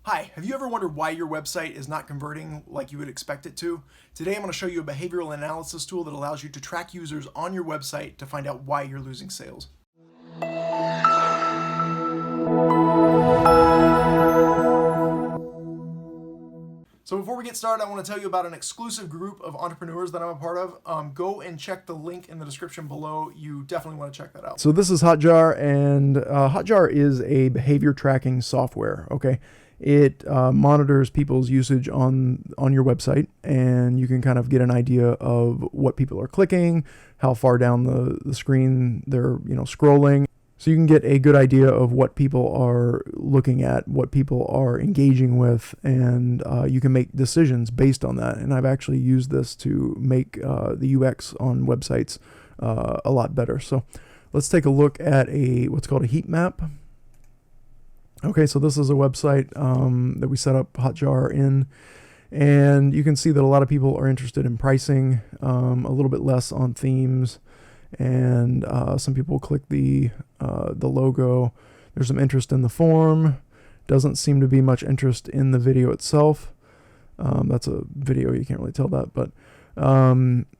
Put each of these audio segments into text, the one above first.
Hi, have you ever wondered why your website is not converting like you would expect it to? Today I'm going to show you a behavioral analysis tool that allows you to track users on your website to find out why you're losing sales. So before we get started, I want to tell you about an exclusive group of entrepreneurs that I'm a part of. Go and check the link in the description below. You definitely want to check that out. So this is HotJar, and HotJar is a behavior tracking software. Okay, it monitors people's usage on your website, and you can kind of get an idea of what people are clicking, how far down the screen they're scrolling. So you can get a good idea of what people are looking at, what people are engaging with, and you can make decisions based on that. And I've actually used this to make the UX on websites a lot better. So let's take a look at what's called a heat map. Okay, so this is a website that we set up HotJar in, and you can see that a lot of people are interested in pricing, a little bit less on themes, and some people click the logo. There's some interest in the form. Doesn't seem to be much interest in the video itself. That's a video, you can't really tell that, but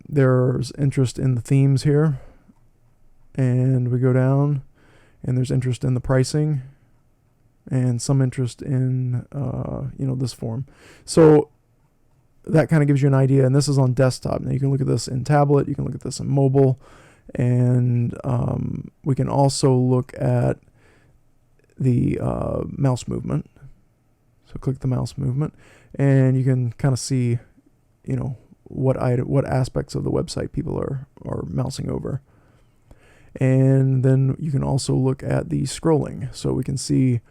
there's interest in the themes here, and we go down and there's interest in the pricing and some interest in this form. So that kind of gives you an idea, and this is on desktop. Now you can look at this in tablet, you can look at this in mobile, and we can also look at the mouse movement. So click the mouse movement, and you can kind of see what aspects of the website people are mousing over. And then you can also look at the scrolling, so we can see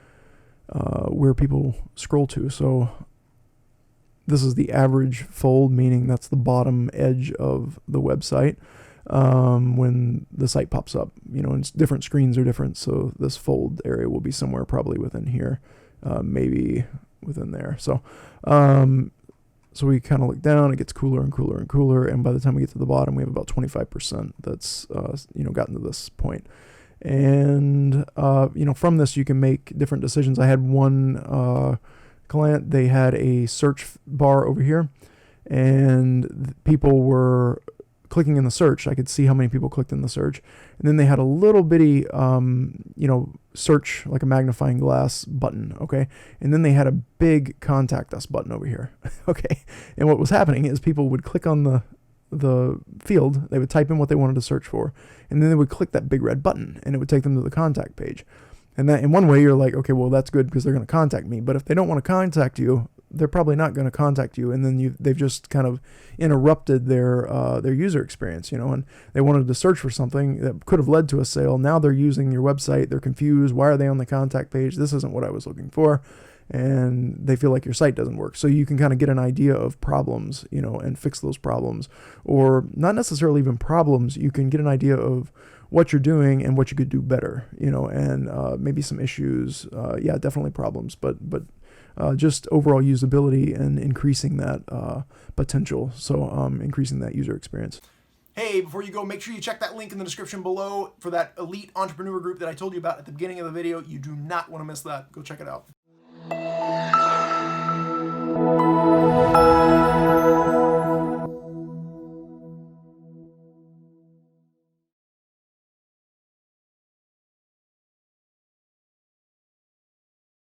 where people scroll to. So this is the average fold, meaning that's the bottom edge of the website when the site pops up. And different screens are different, so this fold area will be somewhere probably within here, maybe within there. So so we kind of look down, it gets cooler and cooler and cooler, and by the time we get to the bottom, we have about 25% that's gotten to this point. And from this you can make different decisions. I had one client, they had a search bar over here, and people were clicking in the search. I could see how many people clicked in the search, and then they had a little bitty search, like a magnifying glass button. Okay, and then they had a big contact us button over here. Okay, and what was happening is people would click on the field, they would type in what they wanted to search for, and then they would click that big red button, and it would take them to the contact page. And that, in one way, you're like, okay, well, that's good because they're going to contact me. But if they don't want to contact you, they're probably not going to contact you, and then they've just kind of interrupted their user experience, and they wanted to search for something that could have led to a sale. Now they're using your website, they're confused. Why are they on the contact page? This isn't what I was looking for, and they feel like your site doesn't work. So you can kind of get an idea of problems, and fix those problems, or not necessarily even problems. You can get an idea of what you're doing and what you could do better, and maybe some issues. Yeah, definitely problems, but just overall usability and increasing that potential. So increasing that user experience. Hey, before you go, make sure you check that link in the description below for that elite entrepreneur group that I told you about at the beginning of the video. You do not want to miss that. Go check it out.